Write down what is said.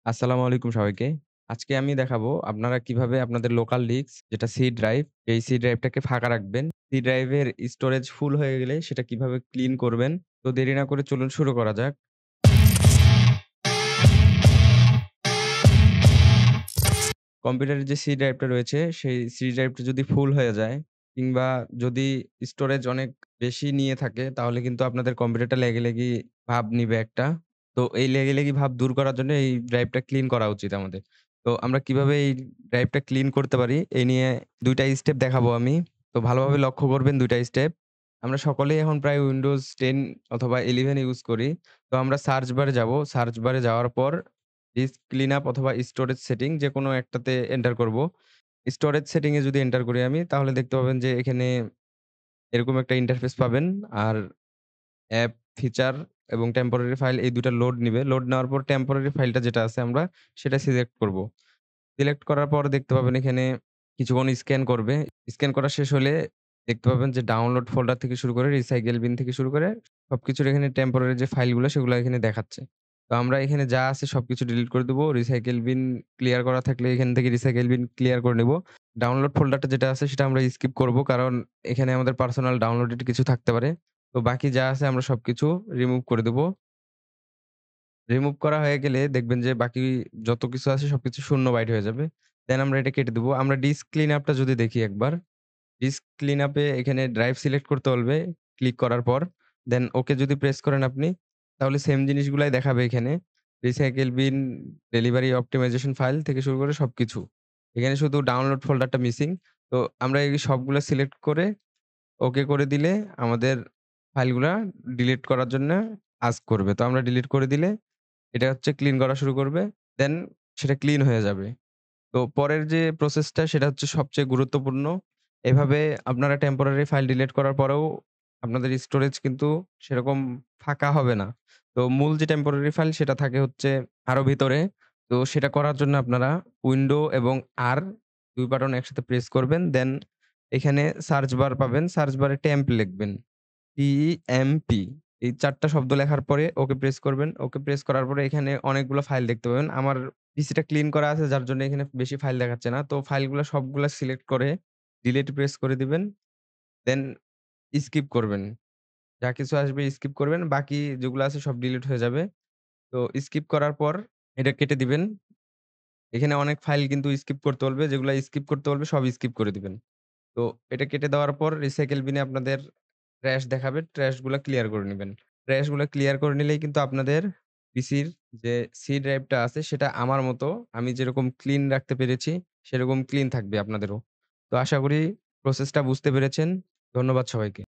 আসসালামু আলাইকুম সবাইকে। আজকে আমি দেখাবো আপনারা কিভাবে আপনাদের লোকাল ডিস্ক যেটা সি ড্রাইভ, এই সি ড্রাইভটাকে ফাঁকা রাখবেন। সি ড্রাইভের স্টোরেজ ফুল হয়ে গেলে সেটা কিভাবে ক্লিন করবেন। তো দেরি না করে চলুন শুরু করা যাক। কম্পিউটারের যে সি ড্রাইভটা রয়েছে সেই সি ড্রাইভটা যদি ফুল হয়ে যায় কিংবা যদি স্টোরেজ অনেক বেশি নিয়ে থাকে তাহলে কিন্তু আপনাদের কম্পিউটারটা লেগি ভাব নিবে একটা। তো এই লেগি ভাব দূর করার জন্য এই ড্রাইভটা ক্লিন করা উচিত আমাদের। তো আমরা কিভাবে এই ড্রাইভটা ক্লিন করতে পারি এই নিয়ে ২ টা স্টেপ দেখাবো আমি। তো ভালোভাবে লক্ষ্য করবেন ২ টা স্টেপ। আমরা সকলেই এখন প্রায় Windows 10 অথবা 11 ইউজ করি। তো আমরা সার্চ বারে যাবো। সার্চ বারে যাওয়ার পর ডিস্ক ক্লিনআপ অথবা স্টোরেজ সেটিং যেকোনো একটাতে এন্টার করব। স্টোরেজ সেটিং এ যদি এন্টার করি আমি তাহলে দেখতে পাবেন যে এখানে এরকম একটা ইন্টারফেস পাবেন। আর অ্যাপ, ফিচার এবং টেম্পোরারি ফাইল এই ২ টা লোড নিবে। লোড নেওয়ার পর টেম্পোরারি ফাইলটা যেটা আছে আমরা সেটা সিলেক্ট করব। সিলেক্ট করার পর দেখতে পাবেন এখানে কিছুক্ষণ স্ক্যান করবে। স্ক্যান করা শেষ হলে দেখতে পাবেন যে ডাউনলোড ফোল্ডার থেকে শুরু করে রিসাইকেল বিন থেকে শুরু করে সবকিছুর এখানে টেম্পোরারি যে ফাইলগুলো সেগুলো এখানে দেখাচ্ছে। তো আমরা এখানে যা আছে সবকিছু ডিলিট করে দেব। রিসাইকেল বিন ক্লিয়ার করা থাকলে এখান থেকে রিসাইকেল বিন ক্লিয়ার করে নেব। ডাউনলোড ফোল্ডারটা যেটা আছে সেটা আমরা স্কিপ করব। কারণ এখানে আমাদের পার্সোনাল ডাউনলোডেড কিছু থাকতে পারে। তো বাকি যা আছে আমরা সবকিছু রিমুভ করে দেব। রিমুভ করা হয়ে গেলে দেখবেন যে বাকি যত কিছু আছে সবকিছু শূন্য বাইট হয়ে যাবে। দেন আমরা এটা কেটে দেব। আমরা ডিস্ক ক্লিন আপ টা যদি দেখি একবার, ডিস্ক ক্লিন আপ এ এখানে ড্রাইভ সিলেক্ট করতে বলবে ক্লিক করার পর। দেন ওকে যদি প্রেস করেন আপনি, তাহলে সেম জিনিসগুলাই দেখাবে এখানে। Recycle bin, delivery optimisation file থেকে শুরু করে সবকিছু। এখানে শুধু ডাউনলোড ফোল্ডারটা মিসিং। তো আমরা এই সবগুলা সিলেক্ট করে ওকে করে দিলে আমাদের ফাইলগুলা ডিলিট করার জন্য আস্ক করবে। তো আমরা ডিলিট করে দিলে এটা হচ্ছে ক্লিন করা শুরু করবে। দেন সেটা ক্লিন হয়ে যাবে। তো পরের যে প্রসেসটা সেটা হচ্ছে সবচেয়ে গুরুত্বপূর্ণ। এভাবে আপনারা টেম্পোরারি ফাইল ডিলিট করার পরেও আপনাদের স্টোরেজ কিন্তু সেরকম ফাঁকা হবে না। তো মূল যে টেম্পোরারি ফাইল সেটা থাকে হচ্ছে আরো ভিতরে। তো সেটা করার জন্য আপনারা উইন্ডো এবং আর ২ বাটন একসাথে প্রেস করবেন। দেন এখানে সার্চ বার পাবেন। সার্চ বারে টেম্প লিখবেন। টিএমপি এই ৪ টা শব্দ লেখার পরে ওকে প্রেস করবেন। ওকে প্রেস করার পরে এখানে অনেকগুলো ফাইল দেখতে পাবেন। আমার পিসিটা ক্লিন করা আছে যার জন্য এখানে বেশি ফাইল দেখাচ্ছে না। তো ফাইলগুলা সবগুলা সিলেক্ট করে ডিলিট প্রেস করে দিবেন। দেন স্কিপ করবেন। যা কিছু আসবে স্কিপ করবেন। বাকি যেগুলো আছে সব ডিলিট হয়ে যাবে। তো স্কিপ করার পর এটা কেটে দিবেন। এখানে অনেক ফাইল কিন্তু স্কিপ করতে বলবে। যেগুলা স্কিপ করতে বলবে সব স্কিপ করে দিবেন। তো এটা কেটে দেওয়ার পর রিসাইকেল বিনে আপনাদের ট্রাশ দেখাবে। ট্রাশ গুলা ক্লিয়ার করে নিবেন। ট্রাশ গুলা ক্লিয়ার করে নিলেই কিন্তু আপনাদের পিসির যে সি ড্রাইভটা আছে সেটা আমার মতো আমি যেরকম ক্লিন রাখতে পেরেছি সেরকম ক্লিন থাকবে আপনাদেরও। তো আশা করি প্রসেসটা বুঝতে পেরেছেন। ধন্যবাদ সবাইকে।